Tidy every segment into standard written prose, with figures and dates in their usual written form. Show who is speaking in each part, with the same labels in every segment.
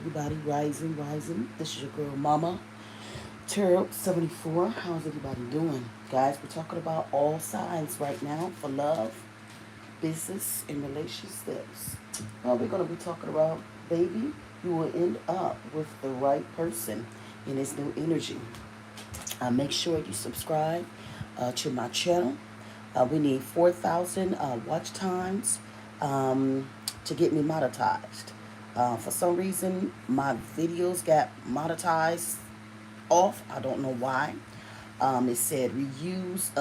Speaker 1: everybody? Rising, rising. This is your girl, Mama. Tarot 74. How's everybody doing? Guys, we're talking about all signs right now for love, business, and relationships. Well, we're going to be talking about, baby, you will end up with the right person in this new energy. Make sure you subscribe to my channel. We need 4,000 watch times to get me monetized. For some reason, my videos got monetized off. I don't know why. It said reuse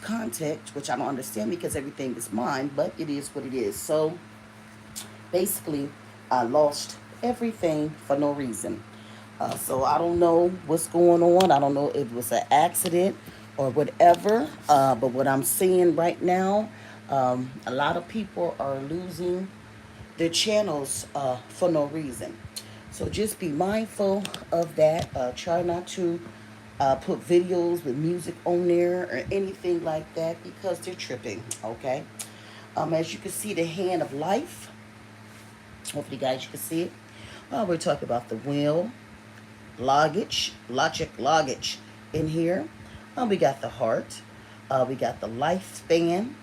Speaker 1: content, which I don't understand because everything is mine, but it is what it is. So basically, I lost everything for no reason. So I don't know what's going on. I don't know if it was an accident or whatever. But what I'm seeing right now, a lot of people are losing their channels for no reason. So just be mindful of that. Try not to put videos with music on there or anything like that because they're tripping. Okay. As you can see, the hand of life. Hopefully, guys, you can see it. We're talking about the wheel, luggage in here. We got the heart. We got the lifespan.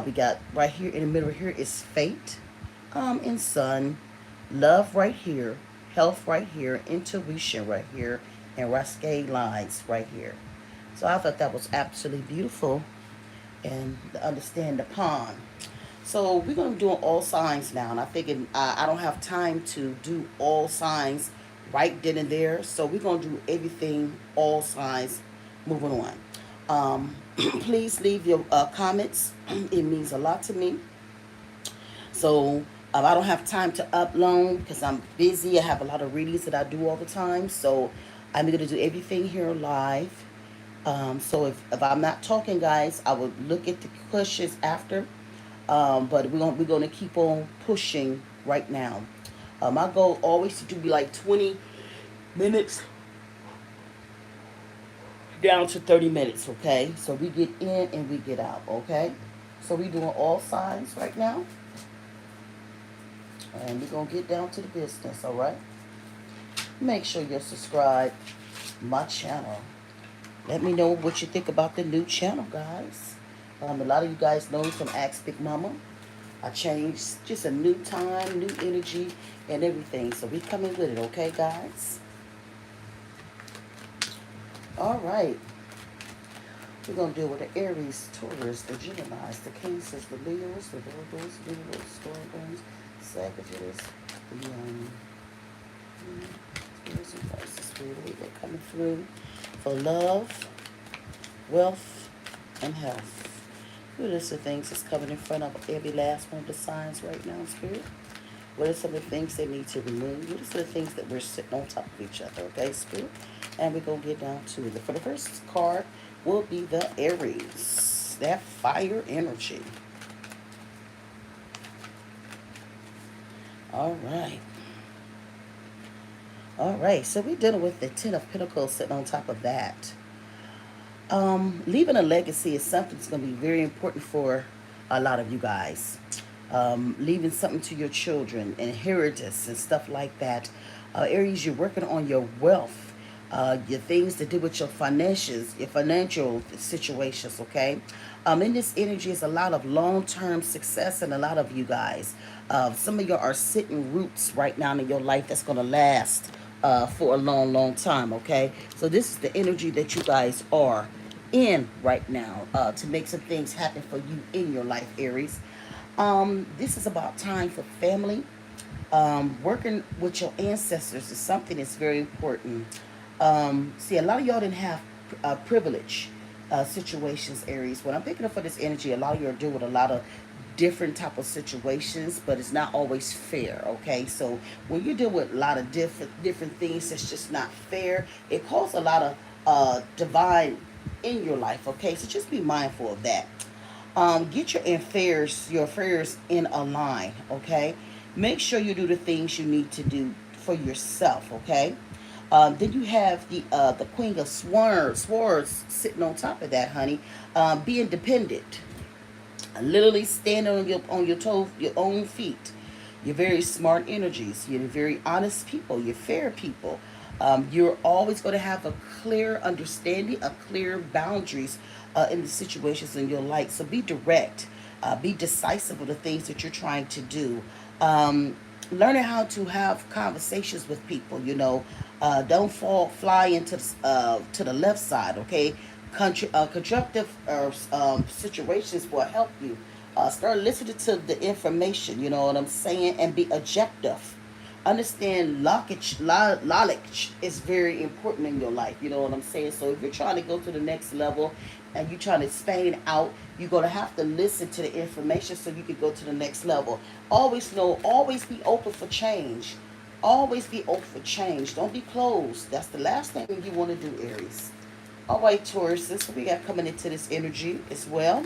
Speaker 1: We got right here in the middle here is fate, and sun, love right here, health right here, intuition right here, and risque lines right here. So I thought that was absolutely beautiful, and to understand the pond. So we're going to be doing all signs now, and I figured I don't have time to do all signs right then and there. So we're going to do everything, all signs, moving on. Please leave your comments. It means a lot to me. So I don't have time to upload because I'm busy. I have a lot of readings that I do all the time. So I'm going to do everything here live. So if I'm not talking, guys, I will look at the questions after. But we're gonna keep on pushing right now. My goal always to do be like 20 minutes down to 30 minutes. Okay, so we get in and we get out. Okay, so we doing all signs right now, and we're gonna get down to the business. All right. Make sure you're subscribed my channel. Let me know what you think about the new channel, guys. A lot of you guys know from Ask Big Momma. I changed just a new time, new energy, and everything. So we coming with it, okay, guys? All right. We're going to deal with the Aries, Taurus, the Geminis, the Cancers, the Leos, the Virgos, Libras, Scorpions, Sagittarius, the Spirits and Crisis. Really, they're coming through for love, wealth, and health. What are some things that's coming in front of every last one of the signs right now, Spirit? What are some of the things they need to remove? What are some of the things that we're sitting on top of each other, okay, Spirit? And we're going to get down to it. For the first card will be the Aries. That fire energy. All right. All right, so we're dealing with the Ten of Pentacles sitting on top of that. Leaving a legacy is something that's going to be very important for a lot of you guys. Leaving something to your children, inheritance and stuff like that. Aries, you're working on your wealth, your things to do with your finances, your financial situations, okay? In this energy is a lot of long-term success and a lot of you guys. Some of you are sitting roots right now in your life that's going to last for a long, long time, okay? So this is the energy that you guys are in right now to make some things happen for you in your life, Aries. This is about time for family. Working with your ancestors is something that's very important. See, a lot of y'all didn't have privilege situations, Aries. When I'm picking up for this energy, a lot of you are dealing with a lot of different type of situations, but it's not always fair, okay? So when you deal with a lot of different things that's just not fair, it causes a lot of divine in your life, okay? So just be mindful of that. Get your affairs in a line, okay? Make sure you do the things you need to do for yourself, okay? Then you have the Queen of Swords sitting on top of that, honey. Be independent. Literally standing on your toes, your own feet. You're very smart energies. You're very honest people. You're fair people. You're always going to have a clear understanding, a clear boundaries in the situations in your life. So be direct, be decisive of the things that you're trying to do. Um, Learning how to have conversations with people. Don't fly into to the left side. Okay, constructive situations will help you. Start listening to the information. You know what I'm saying, and be objective. Understand knowledge is very important in your life. You know what I'm saying? So if you're trying to go to the next level and you're trying to expand out, you're going to have to listen to the information so you can go to the next level. Always be open for change. Always be open for change. Don't be closed. That's the last thing you want to do, Aries. All right, Taurus, this we got coming into this energy as well.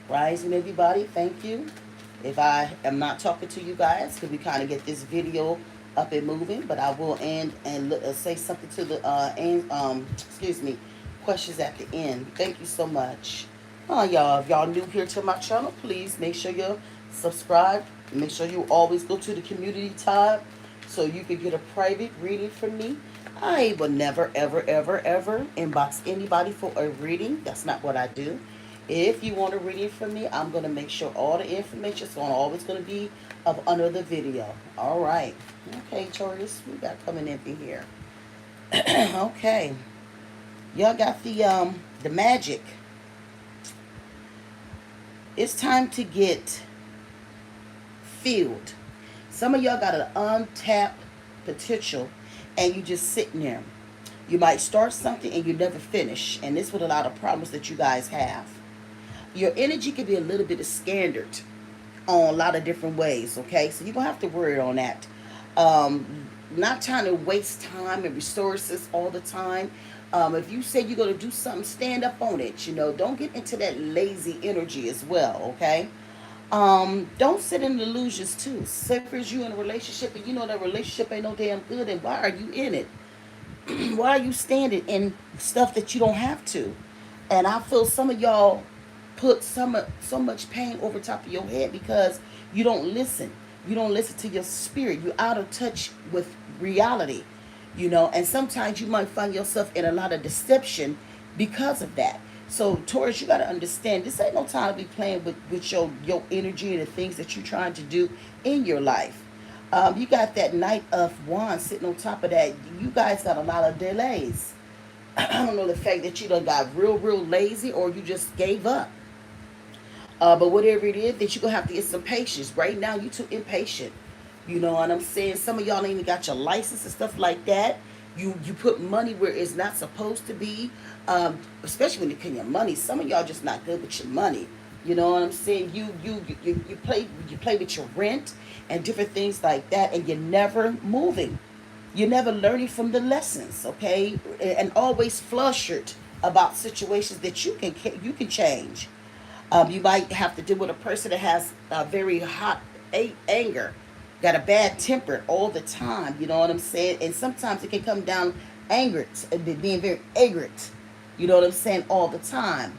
Speaker 1: Rising, everybody. Thank you. If I am not talking to you guys, because we kind of get this video up and moving, but I will end and say something to the excuse me, questions at the end. Thank you so much. Y'all, if y'all new here to my channel, please make sure you subscribe. Make sure you always go to the community tab so you can get a private reading from me. I will never, ever, ever, ever inbox anybody for a reading. That's not what I do. If you want a reading from me, I'm going to make sure all the information is always going to be up under the video. All right. Okay, Taurus, we got coming in here. Okay. Y'all got the magic. It's time to get filled. Some of y'all got an untapped potential and you just sitting there. You might start something and you never finish. And this is what a lot of problems that you guys have. Your energy can be a little bit scattered on a lot of different ways, okay? So you don't have to worry on that. Not trying to waste time and resources all the time. If you say you're going to do something, stand up on it. Don't get into that lazy energy as well, okay? Don't sit in illusions too. Suppose you in a relationship and you know that relationship ain't no damn good, and why are you in it? Why are you standing in stuff that you don't have to? And I feel some of y'all put so much pain over top of your head because you don't listen. You don't listen to your spirit. You're out of touch with reality. And sometimes you might find yourself in a lot of deception because of that. So, Taurus, you got to understand, this ain't no time to be playing with your energy and the things that you're trying to do in your life. You got that Knight of Wands sitting on top of that. You guys got a lot of delays. I don't know, the fact that you done got real, real lazy or you just gave up. But whatever it is, that you're going to have to get some patience. Right now, you too impatient. You know what I'm saying? Some of y'all ain't even got your license and stuff like that. You put money where it's not supposed to be, especially when you pay your money. Some of y'all just not good with your money. You know what I'm saying? You play with your rent and different things like that, and you're never moving. You're never learning from the lessons, okay? And always flustered about situations that you can change. You might have to deal with a person that has a very hot anger, got a bad temper all the time. You know what I'm saying? And sometimes it can come down angry, being very ignorant. You know what I'm saying? All the time.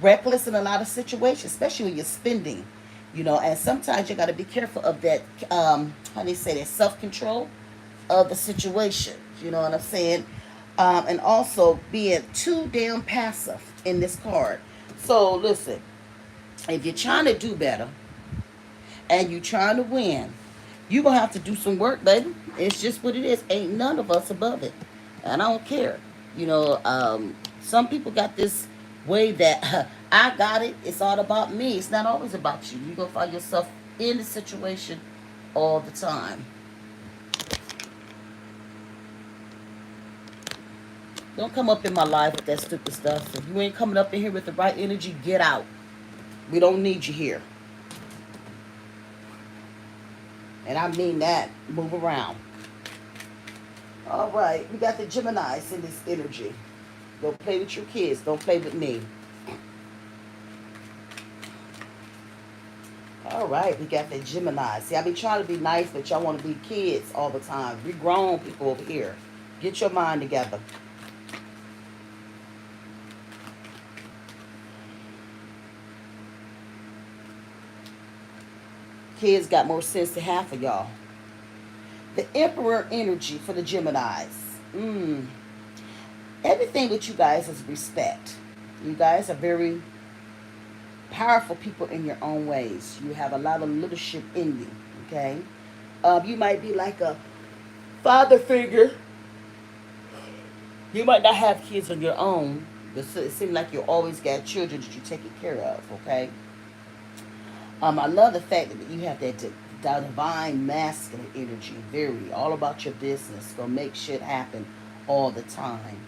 Speaker 1: Reckless in a lot of situations, especially when you're spending. And sometimes you got to be careful of that, how they say that, self-control of the situation. You know what I'm saying? And also being too damn passive in this card. So listen, if you're trying to do better and you're trying to win, you're going to have to do some work, baby. It's just what it is. Ain't none of us above it. And I don't care. Some people got this way that I got it. It's all about me. It's not always about you. You're going to find yourself in the situation all the time. Don't come up in my life with that stupid stuff. If you ain't coming up in here with the right energy, get out. We don't need you here. And I mean that. Move around. All right. We got the Geminis in this energy. Don't play with your kids. Don't play with me. All right. We got the Geminis. See, I be trying to be nice, but y'all want to be kids all the time. We grown people over here. Get your mind together. Kids got more sense than half of y'all. The Emperor energy for the Geminis. Mm. Everything with you guys is respect. You guys are very powerful people in your own ways. You have a lot of leadership in you. Okay. You might be like a father figure. You might not have kids of your own, but it seems like you always got children that you're taking care of. Okay. I love the fact that you have that divine masculine energy. Very all about your business. Gonna make shit happen all the time.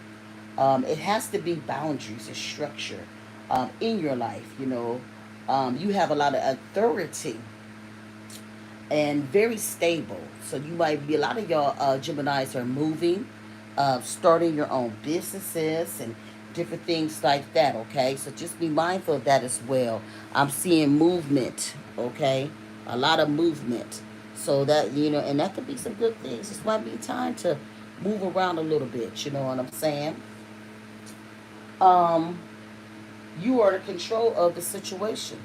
Speaker 1: It has to be boundaries and structure in your life. You have a lot of authority and very stable. So you might be a lot of y'all Geminis are moving, starting your own businesses and different things like that. Okay, so just be mindful of that as well. I'm seeing movement. Okay, a lot of movement. So that and that could be some good things. This might be time to move around a little bit. You know what I'm saying? Um, you are the control of the situation.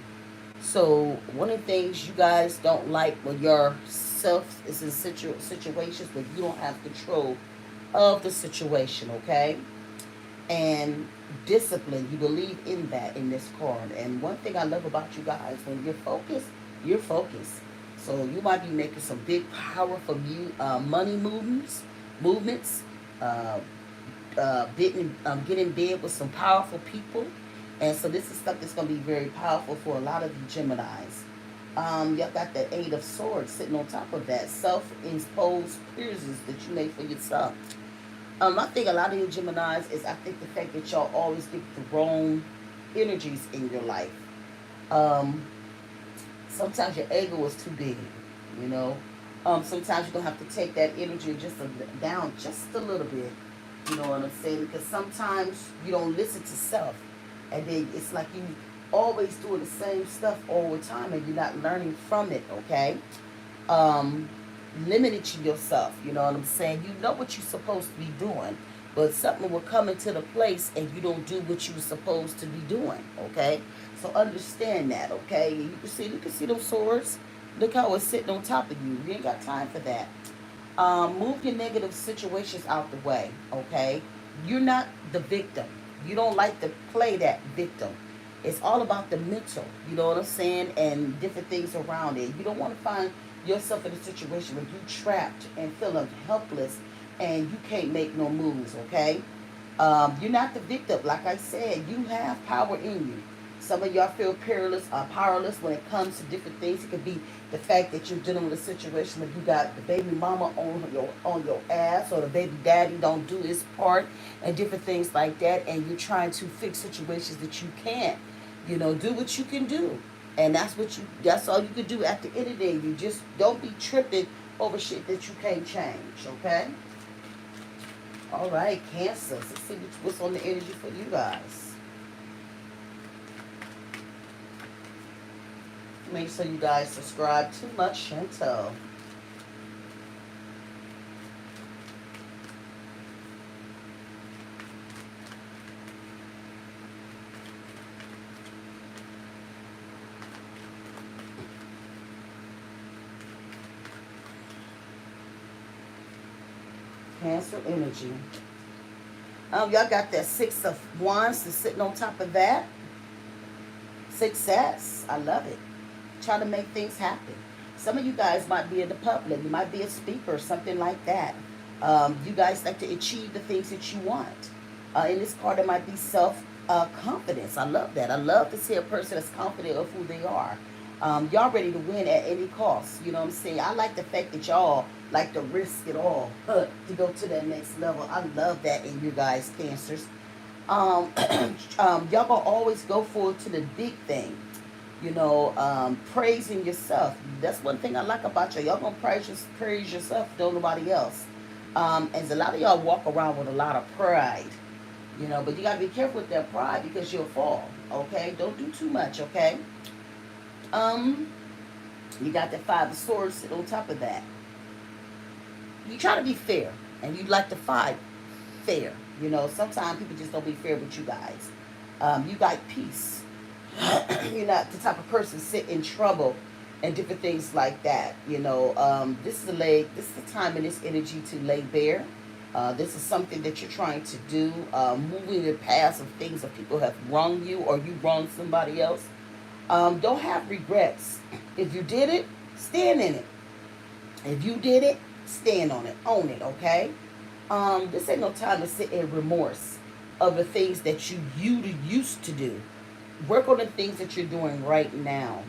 Speaker 1: So one of the things you guys don't like when yourself is in situations where you don't have control of the situation, okay? And discipline, you believe in that in this card. And one thing I love about you guys, when you're focused. So you might be making some big, powerful money movements, uh, get in bed with some powerful people. And so this is stuff that's going to be very powerful for a lot of you Geminis. Y'all got that Eight of Swords sitting on top of that. Self-imposed prisons that you make for yourself. I think a lot of you Geminis is, I think the fact that y'all always get the wrong energies in your life. Um, Sometimes your ego is too big, you know. Sometimes you're going to have to take that energy down just a little bit. You know what I'm saying? Because sometimes you don't listen to self. And then it's like you always doing the same stuff all the time and you're not learning from it, okay? Limiting yourself, you know what I'm saying? You know what you're supposed to be doing, but something will come into the place and you don't do what you were supposed to be doing, okay? So understand that, okay? You can see those swords. Look how it's sitting on top of you. You ain't got time for that. Move your negative situations out the way, okay? You're not the victim. You don't like to play that victim. It's all about the mental, you know what I'm saying, and different things around it. You don't want to find yourself in a situation where you're trapped and feeling helpless and you can't make no moves, okay? You're not the victim. Like I said, you have power in you. Some of y'all feel powerless when it comes to different things. It could be the fact that you're dealing with a situation where you got the baby mama on your ass, or the baby daddy don't do his part, and different things like that. And you're trying to fix situations that you can't. Do what you can do, and that's all you can do. At the end of the day, you just don't be tripping over shit that you can't change. Okay. All right, Cancer. Let's see what's on the energy for you guys. Make sure you guys subscribe to my channel. Cancer energy. Y'all got that Six of Wands that's sitting on top of that. Success. I love it. Try to make things happen. Some of you guys might be in the public. You might be a speaker or something like that. You guys like to achieve the things that you want. In this card, it might be self-confidence. I love that. I love to see a person that's confident of who they are. Y'all ready to win at any cost. You know what I'm saying? I like the fact that y'all like to risk it all to go to that next level. I love that in you guys, Cancers. Y'all gonna always go forward to the big thing. Praising yourself. That's one thing I like about you. Y'all gonna praise yourself, don't nobody else. And a lot of y'all walk around with a lot of pride, but you gotta be careful with that pride because you'll fall. Okay, don't do too much. Okay. You got that Five of Swords sitting on top of that. You try to be fair, and you like to fight fair. Sometimes people just don't be fair with you guys. You got peace. You're not the type of person sit in trouble and different things like that. This is this is the time and this energy to lay bare. This is something that you're trying to do, moving the past of things that people have wronged you or you wronged somebody else. Don't have regrets. If you did it, stand in it. If you did it, stand on it, own it, okay? This ain't no time to sit in remorse of the things that you used to do. Work on the things that you're doing right now.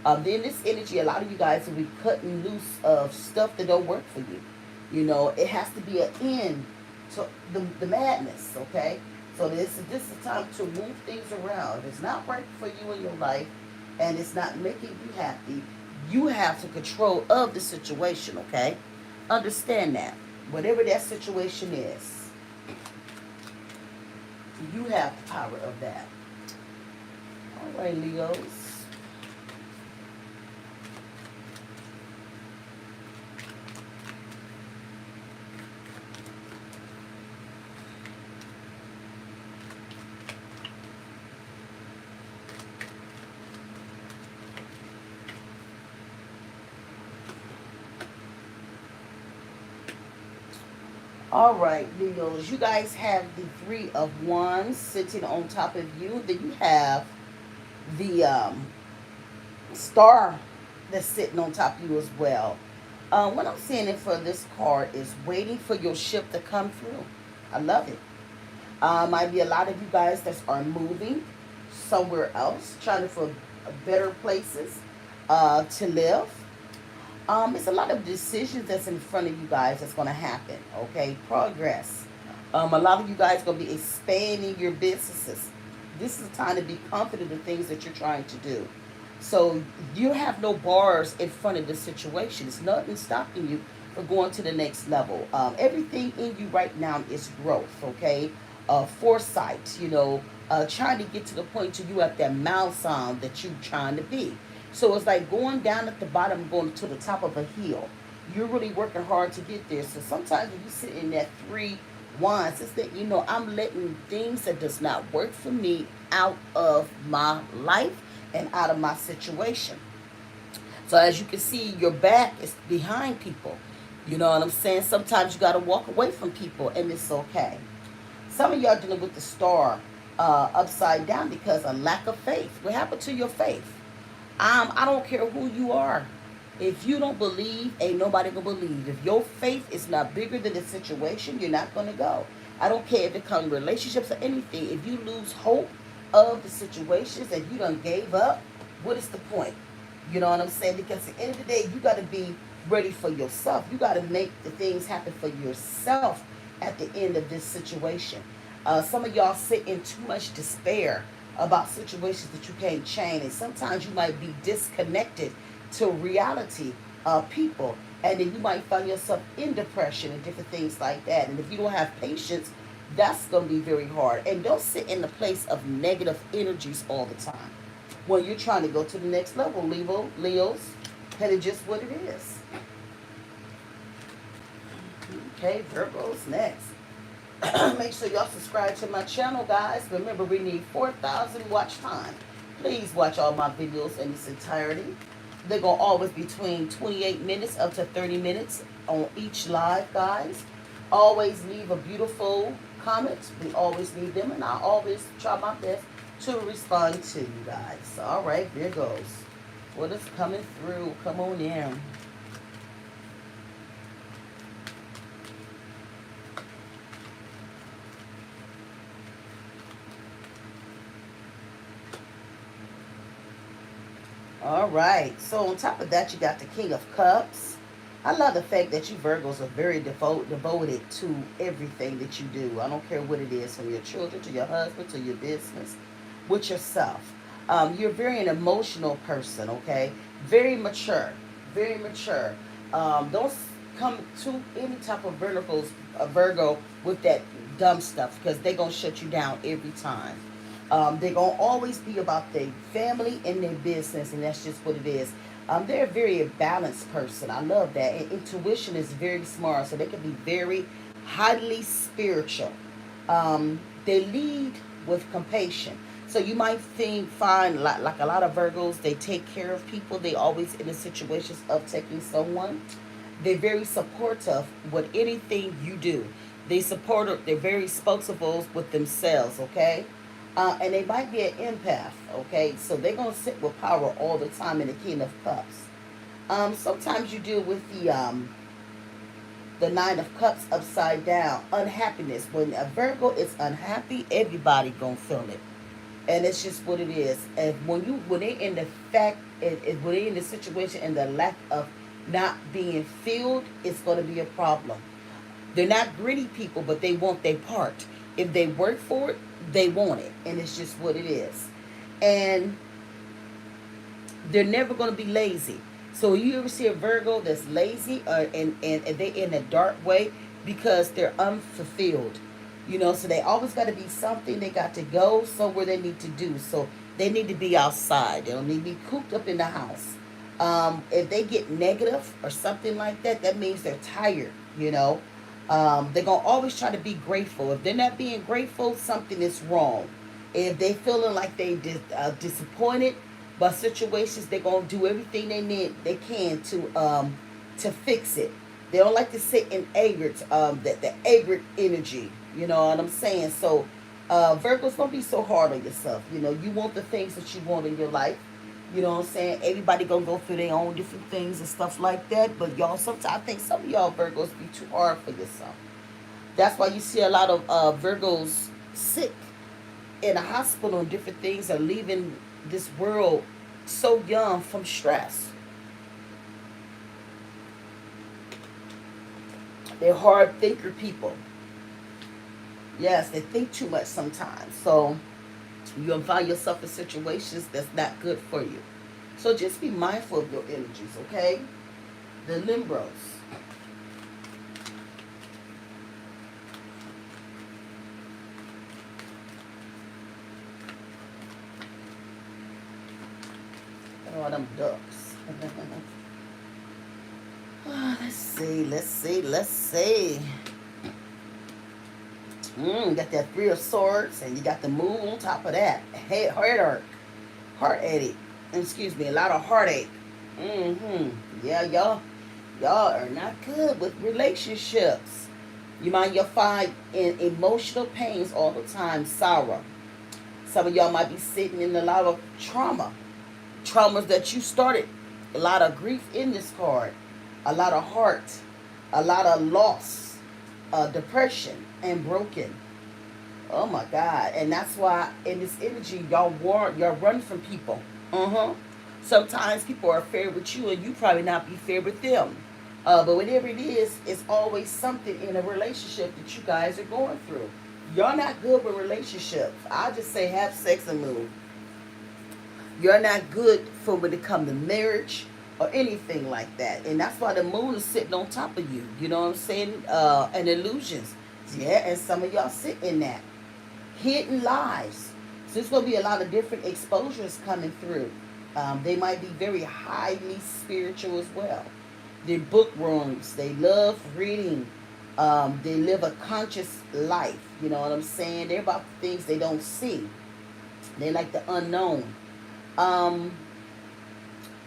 Speaker 1: Then this energy, a lot of you guys will be cutting loose of stuff that don't work for you. It has to be an end to the madness, okay? So this is time to move things around. If it's not working for you in your life and it's not making you happy, you have the control of the situation, okay? Understand that. Whatever that situation is, you have the power of that. All right, Leos. All right, Leos, you guys have the Three of Wands sitting on top of you. Then you have the Star that's sitting on top of you as well. What I'm seeing it for this card is waiting for your ship to come through. I love it. Might be a lot of you guys that are moving somewhere else, trying to for better places to live. It's a lot of decisions that's in front of you guys that's going to happen, okay? Progress. A lot of you guys going to be expanding your businesses. This is time to be confident in things that you're trying to do. So you have no bars in front of the situation. It's nothing stopping you from going to the next level. Everything in you right now is growth, okay? Foresight, trying to get to the point to you at that milestone that you're trying to be. So it's like going down at the bottom, going to the top of a hill. You're really working hard to get there. So sometimes when you sit in that Three Wands, it's that, I'm letting things that does not work for me out of my life and out of my situation. So as you can see, your back is behind people. You know what I'm saying? Sometimes you got to walk away from people, and it's okay. Some of y'all dealing with the Star upside down because of lack of faith. What happened to your faith? I don't care who you are. If you don't believe, ain't nobody gonna believe. If your faith is not bigger than the situation, you're not gonna go. I don't care if it comes relationships or anything. If you lose hope of the situations and you done gave up, what is the point? You know what I'm saying? Because at the end of the day, you got to be ready for yourself. You got to make the things happen for yourself at the end of this situation. Some of y'all sit in too much despair about situations that you can't change, and sometimes you might be disconnected to reality people, and then you might find yourself in depression and different things like that. And if you don't have patience, that's going to be very hard. And don't sit in the place of negative energies all the time when you're trying to go to the next level, Leos. That is just what it is. Okay, Virgo's next. Make sure y'all subscribe to my channel, guys. Remember, we need 4,000 watch time. Please watch all my videos in its entirety. They're going to always be between 28 minutes up to 30 minutes on each live, guys. Always leave a beautiful comment. We always need them, and I always try my best to respond to you guys. All right, there goes. What is coming through? Come on in. All right. So on top of that, you got the King of Cups. I love the fact that you Virgos are very devoted to everything that you do. I don't care what it is, from your children to your husband to your business, with yourself. You're very an emotional person, okay? Very mature. Very mature. Don't come to any type of Virgo with that dumb stuff, because they're going to shut you down every time. They're going to always be about their family and their business, and that's just what it is. They're a very balanced person. I love that. And intuition is very smart, so they can be very highly spiritual. They lead with compassion. So you might find like a lot of Virgos, they take care of people. They always in the situations of taking someone. They're very supportive with anything you do. They're very spokesable with themselves, okay? And they might be an empath, okay? So they're going to sit with power all the time in the King of Cups. Sometimes you deal with the Nine of Cups upside down. Unhappiness. When a Virgo is unhappy, everybody gonna feel it, and it's just what it is. And when they in the fact, when they in the situation and the lack of not being filled, it's gonna be a problem. They're not greedy people, but they want their part. If they work for it, they want it, and it's just what it is. And they're never going to be lazy. So you ever see a Virgo that's lazy and they in a dark way because they're unfulfilled. So they always got to be something. They got to go somewhere they need to do. So they need to be outside. They don't need to be cooped up in the house. If they get negative or something like that, that means they're tired, they're going to always try to be grateful. If they're not being grateful, something is wrong. If they feeling like they disappointed by situations, they're gonna do everything they can to fix it. They don't like to sit in anger, the anger energy. You know what I'm saying? So Virgos, don't be so hard on yourself. You want the things that you want in your life. You know what I'm saying? Everybody gonna go through their own different things and stuff like that. But y'all, sometimes I think some of y'all Virgos be too hard for yourself. That's why you see a lot of Virgos sick in a hospital and different things, are leaving this world so young from stress. They're hard thinker people. Yes, they think too much sometimes. So you're going to find yourself in situations that's not good for you. So just be mindful of your energies, okay? The Limbros. Oh, them ducks. Let's see. Got that Three of Swords, and you got the Moon on top of that. Heartache. Excuse me, a lot of heartache. Yeah, y'all are not good with relationships. You'll find in emotional pains all the time, sorrow. Some of y'all might be sitting in a lot of traumas that you started. A lot of grief in this card, a lot of heart, a lot of loss, depression, and broken. Oh my God! And that's why in this energy, y'all run from people. Sometimes people are fair with you, and you probably not be fair with them. But whatever it is, it's always something in a relationship that you guys are going through. Y'all not good with relationships. I just say have sex and move. You're not good for when it comes to marriage or anything like that. And that's why the Moon is sitting on top of you. You know what I'm saying? And illusions. Yeah, and some of y'all sit in that. Hidden lies. So there's going to be a lot of different exposures coming through. They might be very highly spiritual as well. They're bookworms. They love reading. They live a conscious life. You know what I'm saying? They're about things they don't see. They like the unknown.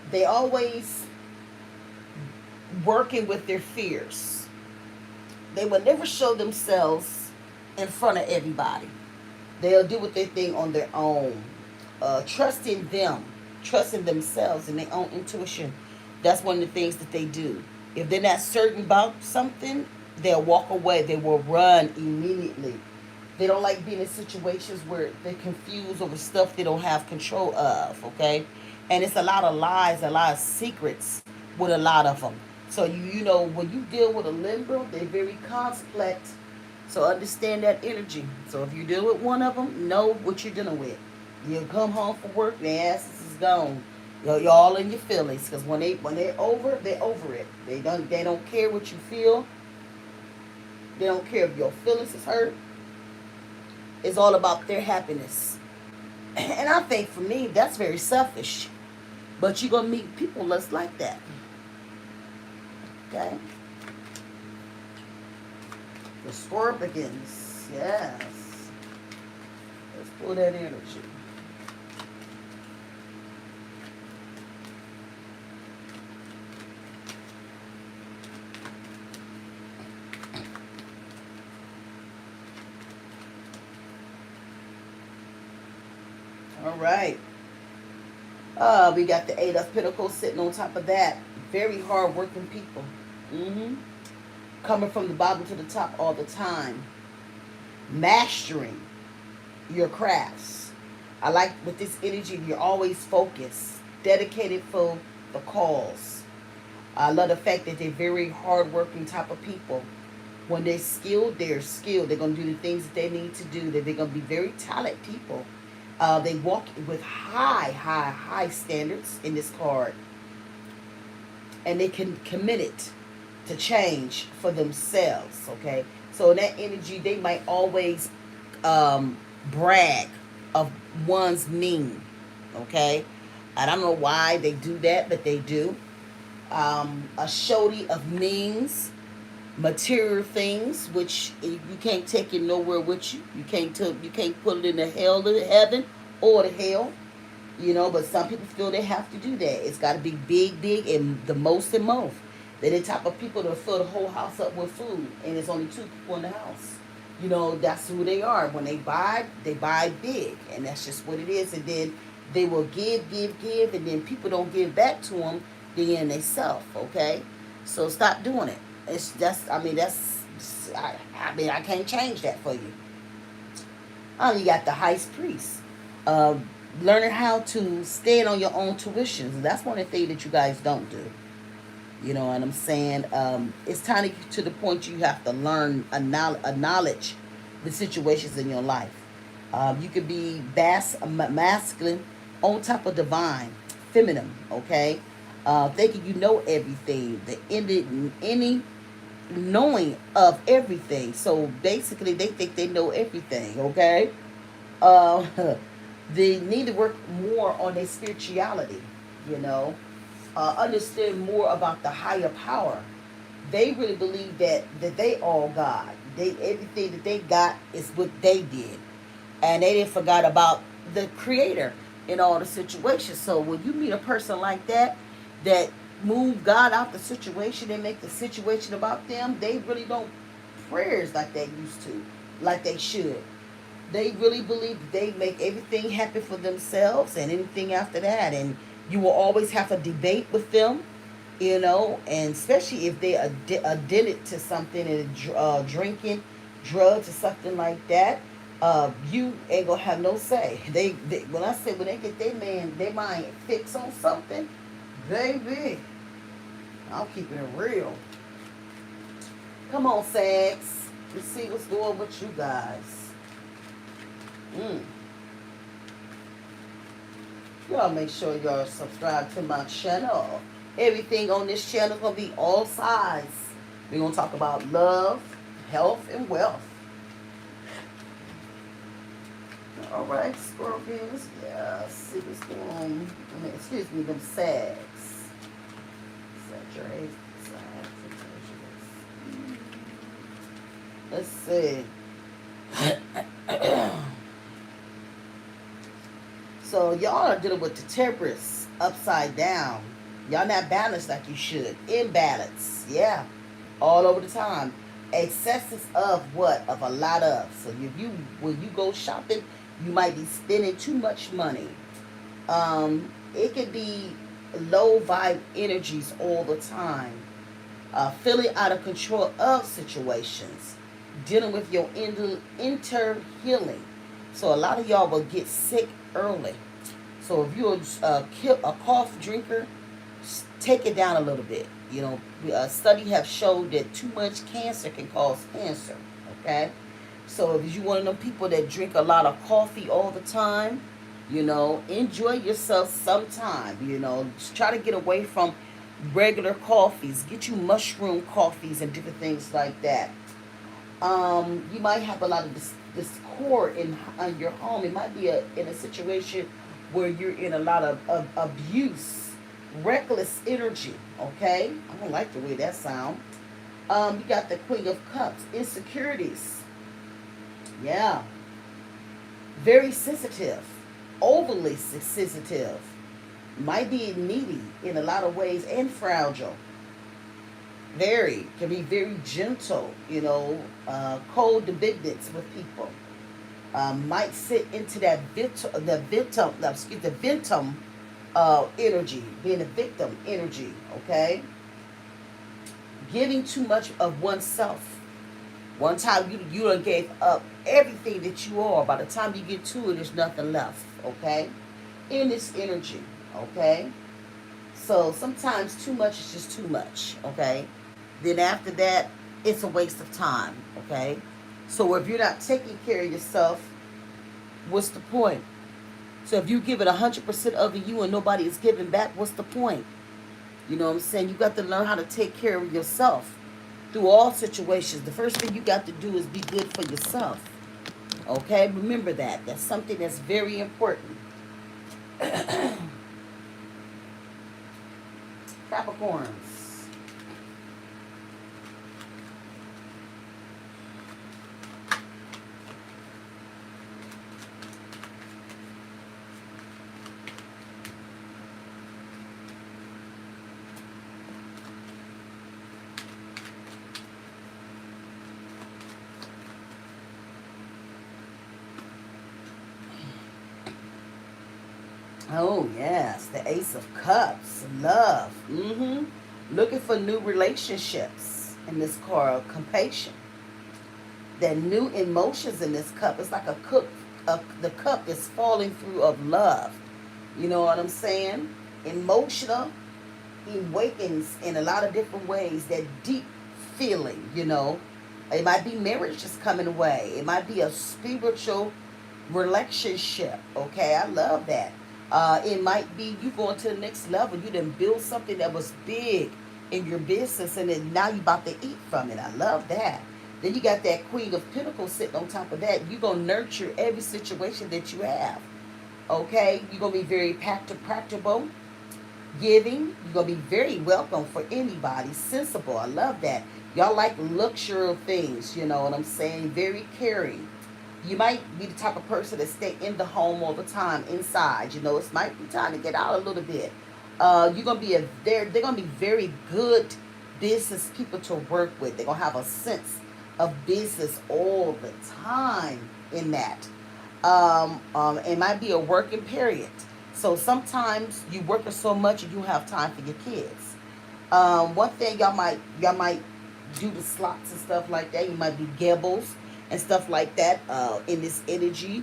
Speaker 1: They always working with their fears. They will never show themselves in front of everybody. They'll do what they think on their own. Trusting themselves and their own intuition. That's one of the things that they do. If they're not certain about something, they'll walk away. They will run immediately. They don't like being in situations where they're confused over stuff they don't have control of, okay? And it's a lot of lies, a lot of secrets with a lot of them. So, when you deal with a Libra, they're very complex. So understand that energy. So if you deal with one of them, know what you're dealing with. You come home from work, their asses is gone. You're all in your feelings. Because when they're over it. They don't care what you feel. They don't care if your feelings is hurt. It's all about their happiness. And I think for me, that's very selfish. But you're going to meet people that's like that. Okay? The Scorpions. Yes. Let's pull that energy. All right. We got the Eight of Pentacles sitting on top of that. Very hard-working people. Mm-hmm. Coming from the bottom to the top all the time. Mastering your crafts. I like with this energy, you're always focused, dedicated for the cause. I love the fact that they're very hardworking type of people. When they're skilled, they're skilled. They're going to do the things that they need to do. They're going to be very talented people. They walk with high standards in this card. And they can commit it to change for themselves, okay? So in that energy, they might always brag of one's mean, okay? I don't know why they do that, but they do. A showty of means, material things, which you can't take it nowhere with you. You can't put it in the hell to heaven or the hell, you know. But some people feel they have to do that. It's got to be big, and the most and most. They're the type of people that fill the whole house up with food, and there's only 2 people in the house. You know, that's who they are. When they buy big, and that's just what it is. And then they will give, and then people don't give back to them. Then they self, okay? So stop doing it. I can't change that for you. You got the high priest. Learning how to stand on your own tuitions. That's one of the things that you guys don't do. You know what I'm saying? It's time to the point you have to learn, acknowledge the situations in your life. You could be masculine on top of divine, feminine, okay? Thinking you know everything, any knowing of everything. So basically, they think they know everything, okay? Uh, they need to work more on their spirituality, you know. Understand more about the higher power. They really believe that they all God. Everything that they got is what they did, and they didn't forget about the Creator in all the situations. So when you meet a person like that move God out the situation and make the situation about them, they really don't prayers like they used to, like they should. They really believe they make everything happen for themselves and anything after that. And you will always have a debate with them, you know, and especially if they are addicted to something and drinking, drugs or something like that. You ain't gonna have no say. They when they get their mind fixed on something, baby, I'm keeping it real. Come on, Sags. Let's see what's going with you guys. Y'all make sure y'all subscribe to my channel. Everything on this channel is going to be all sides. We're going to talk about love, health, and wealth. All right, Scorpions. Yeah, let's see what's going on. Excuse me, them Sags. Saturate. Let's see. So y'all are dealing with the Temperance upside down. Y'all not balanced like you should. Imbalance. Yeah. All over the time. Excesses of what? Of a lot of. So when you go shopping, you might be spending too much money. It could be low vibe energies all the time. Feeling out of control of situations. Dealing with your inner healing. So a lot of y'all will get sick early. So if you're a cough drinker, take it down a little bit. You know, a study have showed that too much cancer can cause cancer. Okay, so if you're one of them people that drink a lot of coffee all the time, you know, enjoy yourself sometime. You know, just try to get away from regular coffees. Get you mushroom coffees and different things like that. You might have a lot of discord in your home. It might be in a situation where you're in a lot of abuse, reckless energy. Okay, I don't like the way that sounds. You got the Queen of Cups, insecurities. Yeah, very sensitive, overly sensitive. Might be needy in a lot of ways and fragile. Can be very gentle, you know, cold dependence with people. Might sit into that the victim energy, being a victim energy, okay? Giving too much of oneself. One time you done gave up everything that you are. By the time you get to it, there's nothing left, okay? In this energy, okay? So sometimes too much is just too much, okay? Then after that, it's a waste of time, okay? So if you're not taking care of yourself, what's the point? So if you give it 100% of you and nobody is giving back, what's the point? You know what I'm saying? You got to learn how to take care of yourself through all situations. The first thing you got to do is be good for yourself. Okay? Remember that. That's something that's very important. Capricorns. Oh, yes. The Ace of Cups. Love. Looking for new relationships in this card. Compassion. The new emotions in this cup. It's like the cup is falling through of love. You know what I'm saying? Emotional awakens in a lot of different ways. That deep feeling, you know. It might be marriage just coming away. It might be a spiritual relationship. Okay, I love that. It might be you going to the next level. You done build something that was big in your business, and then now you about to eat from it. I love that. Then you got that Queen of Pentacles sitting on top of that. You're going to nurture every situation that you have. Okay? You're going to be very practical, giving. You're going to be very welcome for anybody. Sensible. I love that. Y'all like luxury things. You know what I'm saying? Very caring. You might be the type of person that stay in the home all the time, inside. You know, it might be time to get out a little bit. You're gonna be they're gonna be very good business people to work with. They're gonna have a sense of business all the time in that. It might be a working period. So sometimes you working so much you have time for your kids. One thing y'all might do the slots and stuff like that. You might do gambles and stuff like that in this energy.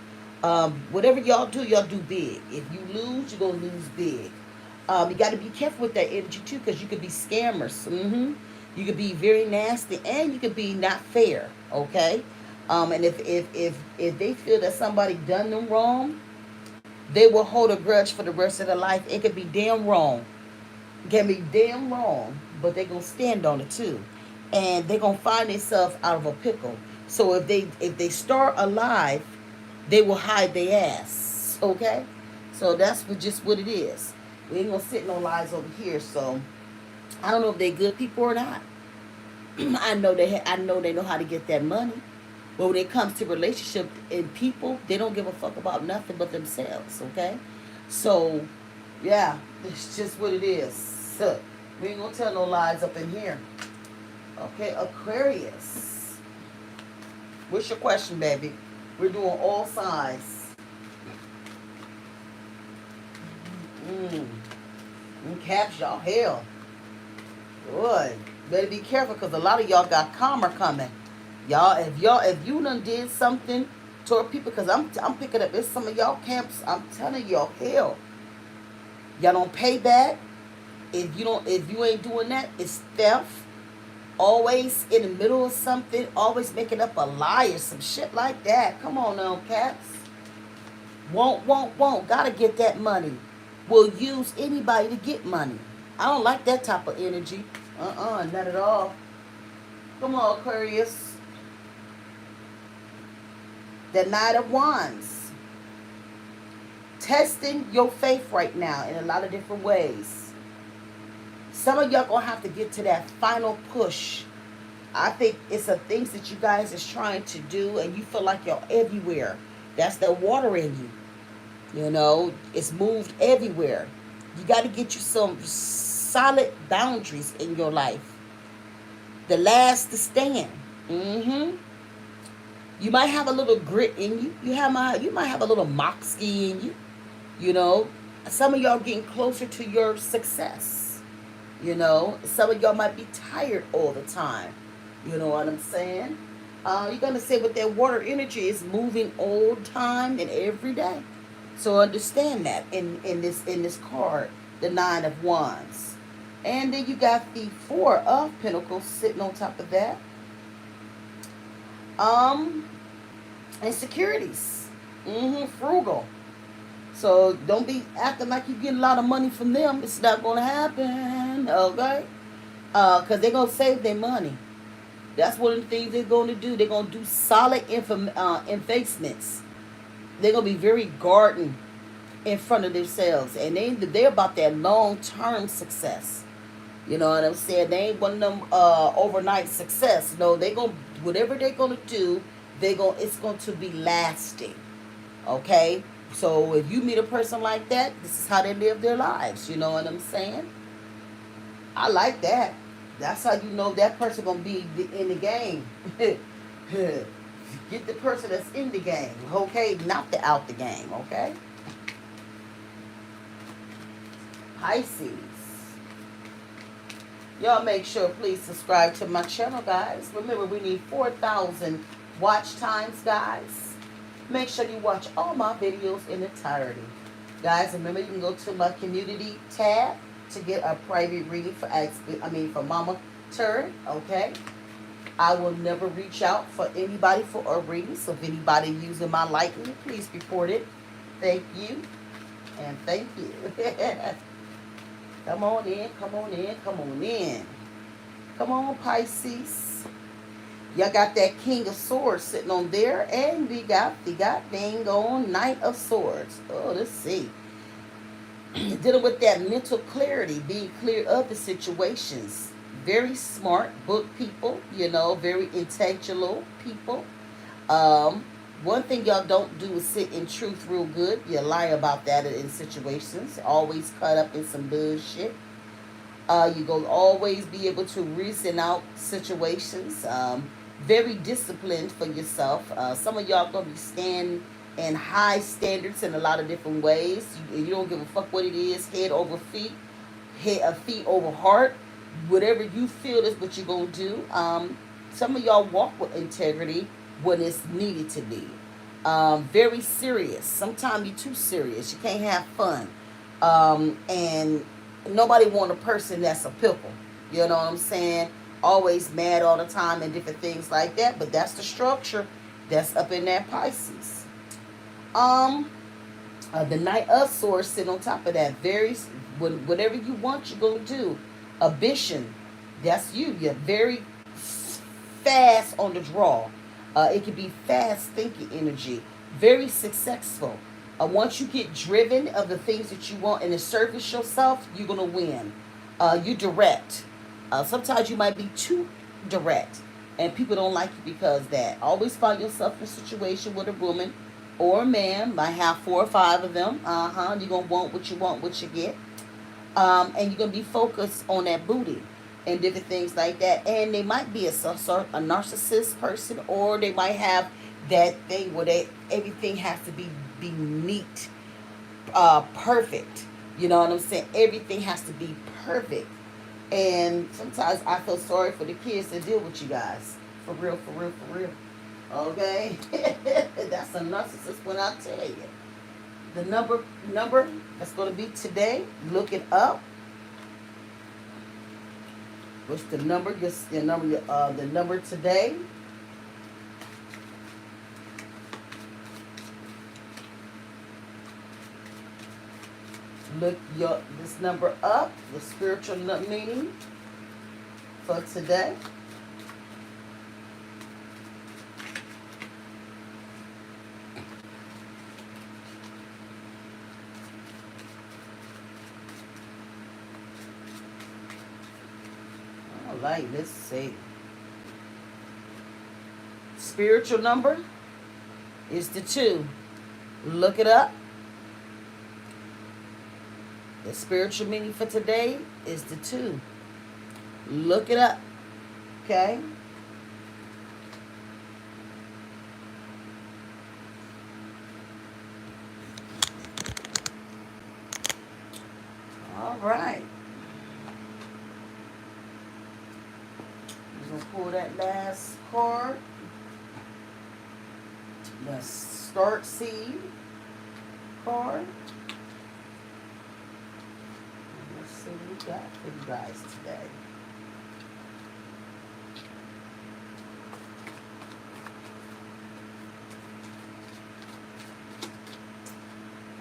Speaker 1: Whatever y'all do big. If you lose, you're going to lose big. You got to be careful with that energy too, because you could be scammers. You could be very nasty, and you could be not fair. Okay? And if they feel that somebody done them wrong, they will hold a grudge for the rest of their life. It could be damn wrong. It can be damn wrong, but they're going to stand on it too. And they're going to find themselves out of a pickle. So if they start alive, they will hide their ass. Okay? So that's just what it is. We ain't gonna sit no lies over here. So I don't know if they good people or not. I know they know how to get that money. But when it comes to relationship and people, they don't give a fuck about nothing but themselves. Okay? So yeah, it's just what it is. So, we ain't gonna tell no lies up in here. Okay, Aquarius. What's your question, baby? We're doing all signs. Caps, y'all. Hell. Good. Better be careful, because a lot of y'all got karma coming. If you done did something toward people, because I'm picking up, it's some of y'all camps, I'm telling y'all, hell. Y'all don't pay back. If you ain't doing that, it's theft. Always in the middle of something, always making up a lie or some shit like that. Come on now, cats. Won't. Gotta get that money. Will use anybody to get money. I don't like that type of energy. Not at all. Come on, Aquarius. The Knight of Wands. Testing your faith right now in a lot of different ways. Some of y'all gonna have to get to that final push. I think it's the things that you guys is trying to do, and you feel like you're everywhere. That's the water in you. You know, it's moved everywhere. You got to get you some solid boundaries in your life. The last to stand. You might have a little grit in you. You might have a little moxie in you. You know, some of y'all getting closer to your success. You know, some of y'all might be tired all the time. You know what I'm saying? You're gonna say with that water energy is moving all the time and every day. So understand that in this card, the Nine of Wands, and then you got the Four of Pentacles sitting on top of that. Um, Insecurities. Frugal. So don't be acting like you get a lot of money from them. It's not gonna happen, okay? Cause they're gonna save their money. That's one of the things they're gonna do. They're gonna do solid investments. They're gonna be very garden in front of themselves, and they're about that long term success. You know what I'm saying? They ain't one of them overnight success. No, they gonna whatever they're gonna do, it's going to be lasting. Okay? So if you meet a person like that, this is how they live their lives. You know what I'm saying? I like that. That's how you know that person gonna be in the game. Get the person that's in the game, okay? Not the out the game, okay? Pisces. Y'all make sure, please subscribe to my channel, guys. Remember, we need 4,000 watch times, guys. Make sure you watch all my videos in entirety. Guys, remember, you can go to my community tab to get a private reading for Mama Turd, okay? I will never reach out for anybody for a reading. So if anybody using my likeness, please report it. Thank you. And thank you. Come on in, come on in, come on in. Come on, Pisces. Y'all got that King of Swords sitting on there. And we got dang on Knight of Swords. Oh, let's see. Dealing with that mental clarity, being clear of the situations. Very smart book people, you know, very intellectual people. One thing y'all don't do is sit in truth real good. You lie about that in situations. Always caught up in some bullshit. You go always be able to reason out situations. Very disciplined for yourself. Some of y'all gonna be standing in high standards in a lot of different ways. You don't give a fuck what it is. Head over feet, feet over heart. Whatever you feel is what you're gonna do. Some of y'all walk with integrity when it's needed to be. Very serious. Sometimes you're too serious. You can't have fun. And nobody want a person that's a pickle. You know what I'm saying? Always mad all the time and different things like that. But that's the structure that's up in that Pisces. The Knight of Swords sit on top of that. Whatever you want, you're going to do. Ambition. That's you. You're very fast on the draw. It can be fast thinking energy. Very successful. Once you get driven of the things that you want and to service yourself, you're going to win. You direct. Sometimes you might be too direct. And people don't like you because of that. Always find yourself in a situation with a woman or a man. Might have 4 or 5 of them. You're going to want, what you get. And you're going to be focused on that booty and different things like that. And they might be a narcissist person, or they might have that thing where everything has to be neat, perfect. You know what I'm saying? Everything has to be perfect. And sometimes I feel sorry for the kids that deal with you guys. For real, for real, for real. Okay? That's a narcissist when I tell you. The number that's going to be today, look it up. What's the number? The number today. Look this number up. The spiritual meaning for today. Like, let's see. Spiritual number is the 2. Look it up. The spiritual meaning for today is the 2. Look it up. Okay? All right. We're gonna pull that last card. The start seed card. Let's see what we got for you guys today.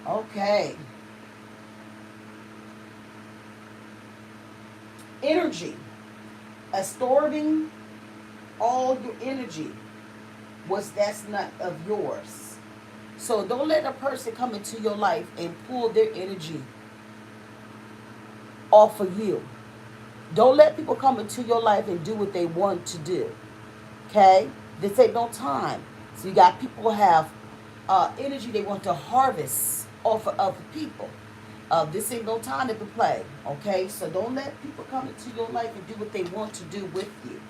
Speaker 1: Okay. Energy. Absorbing all your energy was that's not of yours. So don't let a person come into your life and pull their energy off of you. Don't let people come into your life and do what they want to do. Okay? This ain't no time. So you got people who have energy they want to harvest off of other people. This ain't no time to play. Okay? So don't let people come into your life and do what they want to do with you.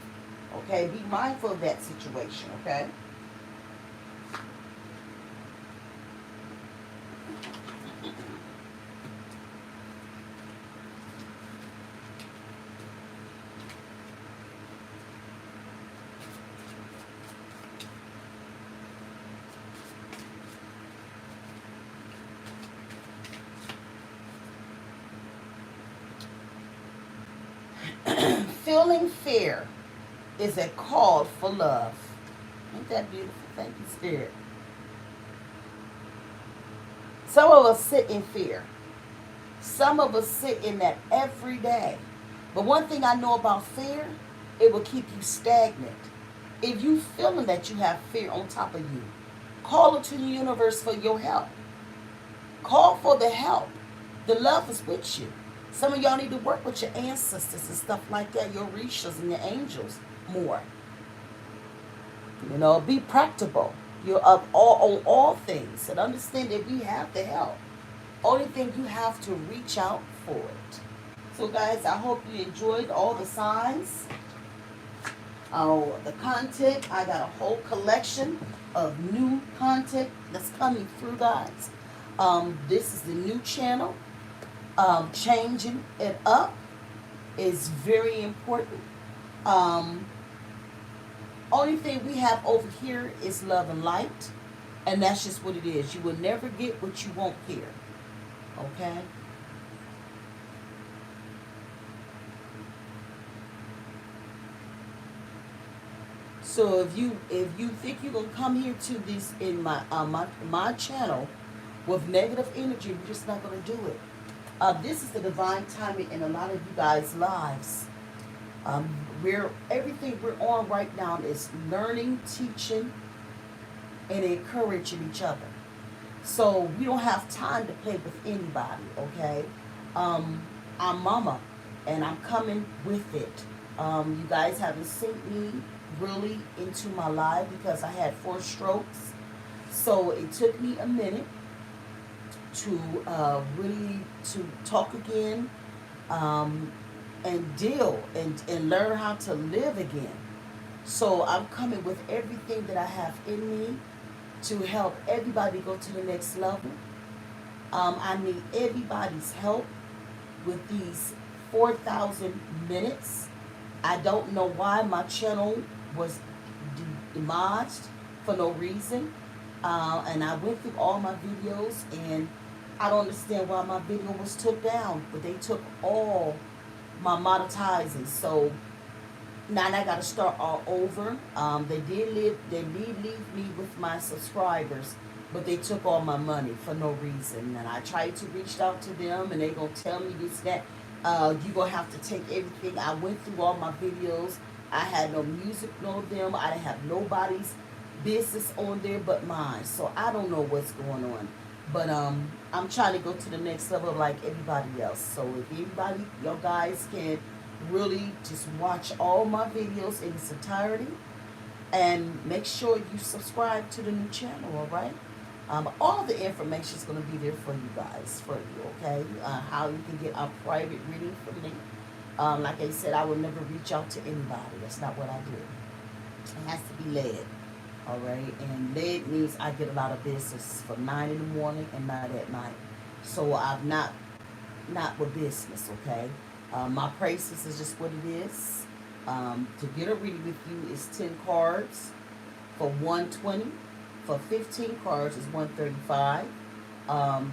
Speaker 1: Okay? Be mindful of that situation. Okay? Feeling fear is a call for love. Ain't that beautiful? Thank you, Spirit. Some of us sit in fear. Some of us sit in that every day. But one thing I know about fear, it will keep you stagnant. If you feeling that you have fear on top of you, call it to the universe for your help. Call for the help. The love is with you. Some of y'all need to work with your ancestors and stuff like that, your rishas and your angels more. You know, be practical. You're up all on all things and understand that we have the help. Only thing you have to reach out for it. So guys, I hope you enjoyed all the signs. The content. I got a whole collection of new content that's coming through, guys. This is the new channel. Changing it up is very important. Um, Only thing we have over here is love and light, and that's just what it is. You will never get what you want here. Okay? So if you think you're gonna come here to this in my channel with negative energy, you're just not gonna do it. This is the divine timing in a lot of you guys' lives. We're everything we're on right now is learning, teaching, and encouraging each other. So we don't have time to play with anybody, okay? I'm Mama, and I'm coming with it. You guys haven't seen me really into my life because I had 4 strokes. So it took me a minute to really to talk again, and deal and learn how to live again. So I'm coming with everything that I have in me to help everybody go to the next level. I need everybody's help with these 4,000 minutes. I don't know why my channel was demolished for no reason. And I went through all my videos, and I don't understand why my video was took down, but they took all my monetizing. So now I got to start all over. They did leave me with my subscribers, but they took all my money for no reason. And I tried to reach out to them, and they gonna tell me this that you gonna have to take everything. I went through all my videos. I had no music on them. I didn't have nobody's business on there but mine. So I don't know what's going on. But I'm trying to go to the next level like everybody else. So if anybody, you guys can really just watch all my videos in its entirety, and make sure you subscribe to the new channel, all right? All the information is going to be there for you guys, for you, okay? How you can get a private reading from me. Like I said, I will never reach out to anybody. That's not what I do. It has to be led. All right, and late means I get a lot of business from 9 in the morning and 9 at night. So I'm not not with business, okay? My prices is just what it is. To get a reading with you is 10 cards for 120. For 15 cards is 135.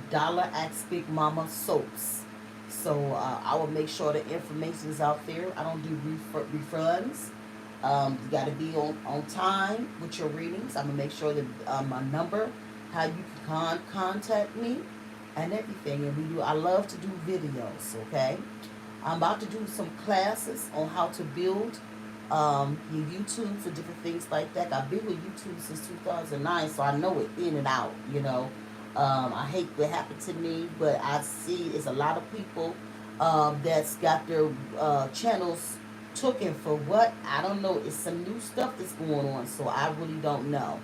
Speaker 1: Dollar Axe Big Momma soaps. So I will make sure the information is out there. I don't do refunds. You got to be on time with your readings. I'm going to make sure that my number, how you can contact me, and everything. And I love to do videos, okay? I'm about to do some classes on how to build your YouTube for different things like that. I've been with YouTube since 2009, so I know it in and out, you know. I hate what happened to me, but I see it's a lot of people that's got their channels taken for what? I don't know. It's some new stuff that's going on, so I really don't know.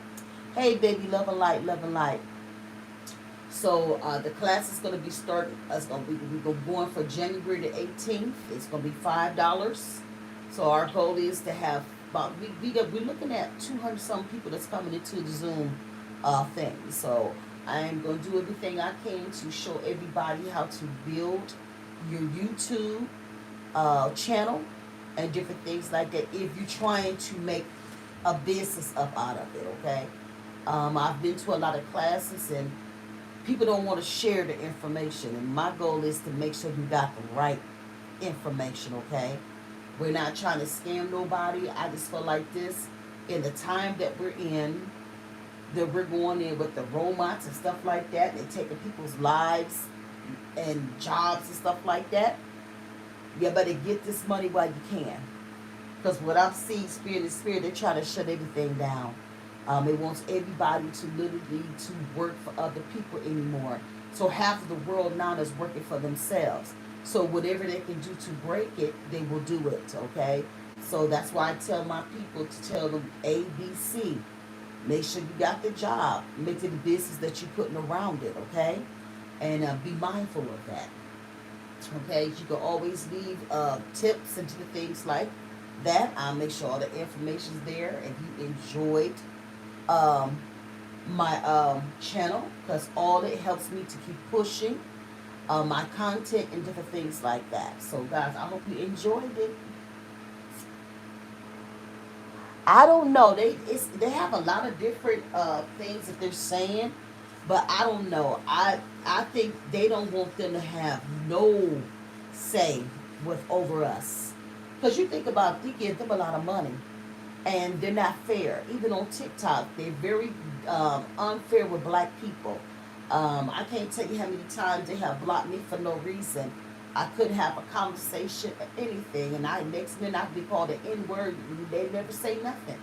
Speaker 1: Hey, baby, love and light, love and light. So the class is going to be starting. We're going for January the 18th. It's going to be $5. So our goal is to have about we're looking at 200 some people that's coming into the Zoom thing. So I am going to do everything I can to show everybody how to build your YouTube channel and different things like that. If you're trying to make a business up out of it, okay. I've been to a lot of classes and people don't want to share the information, and my goal is to make sure you got the right information, okay? We're not trying to scam nobody. I just feel like this, in the time that we're in, that we're going in with the robots and stuff like that, and taking people's lives and jobs and stuff like that. You better get this money while you can. Because what I'm seeing, spirit is spirit, they're trying to shut everything down. It wants everybody to literally to work for other people anymore. So half of the world now is working for themselves. So whatever they can do to break it, they will do it, okay? So that's why I tell my people to tell them A, B, C. Make sure you got the job. Make it the business that you're putting around it, okay? And be mindful of that. Okay, you can always leave tips and different things like that. I'll make sure all the information's there. If you enjoyed my channel, because all it helps me to keep pushing my content and different things like that. So guys, I hope you enjoyed it. I don't know. They have a lot of different things that they're saying, but I don't know. I think they don't want them to have no say with over us. Because you think about it, they give them a lot of money, and they're not fair. Even on TikTok, they're very unfair with black people. I can't tell you how many times they have blocked me for no reason. I couldn't have a conversation or anything, and next minute I'd be called an N-word. They never say nothing,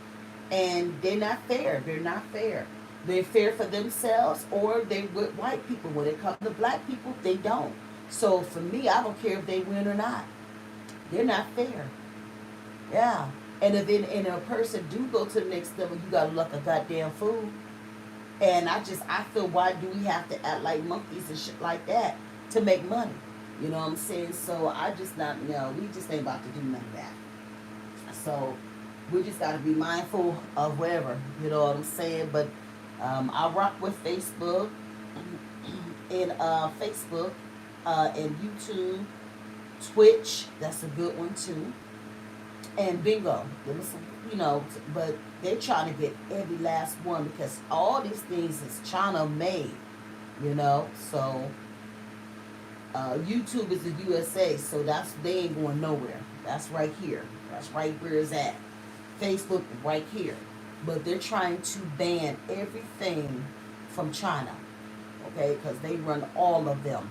Speaker 1: and they're not fair. They're not fair. They're fair for themselves, or they with white people. When it comes to black people, they don't. So for me, I don't care if they win or not. They're not fair. Yeah. And if a person do go to the next level, you gotta look a goddamn fool. And I feel, why do we have to act like monkeys and shit like that to make money? You know what I'm saying? So I just not, no, we just ain't about to do none of that. So we just got to be mindful of whatever, you know what I'm saying? But I rock with Facebook and and YouTube, Twitch, that's a good one too. And bingo, there was some, you know, but they're trying to get every last one because all these things is China made, you know. So YouTube is the USA, so they ain't going nowhere. That's right here. That's right where it's at. Facebook right here. But they're trying to ban everything from China, okay? Because they run all of them.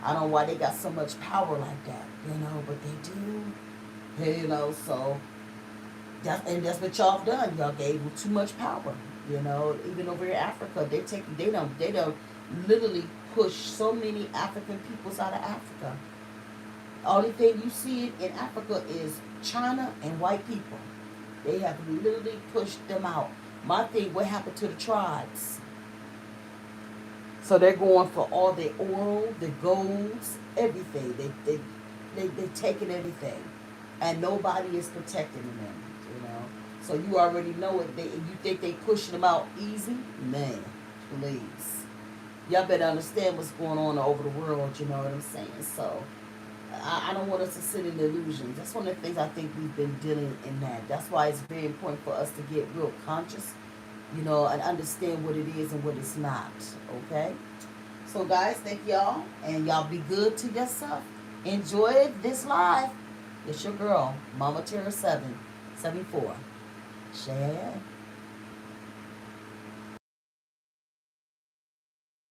Speaker 1: I don't know why they got so much power like that, you know, but they do. You know, so that's what y'all done. Y'all gave them too much power. You know, even over in Africa, they don't literally push so many African peoples out of Africa. Only thing you see in Africa is China and white people. They have literally pushed them out. My thing, what happened to the tribes? So they're going for all the oil, the golds, everything. They're taking everything. And nobody is protecting them, you know. So you already know it. You think they pushing them out easy? Man, please. Y'all better understand what's going on over the world, you know what I'm saying? So I don't want us to sit in illusions. That's one of the things I think we've been dealing in that. That's why it's very important for us to get real conscious, you know, and understand what it is and what it's not. Okay? So guys, thank y'all. And y'all be good to yourself. Enjoy this live. It's your girl, Mama Terra 774. Share.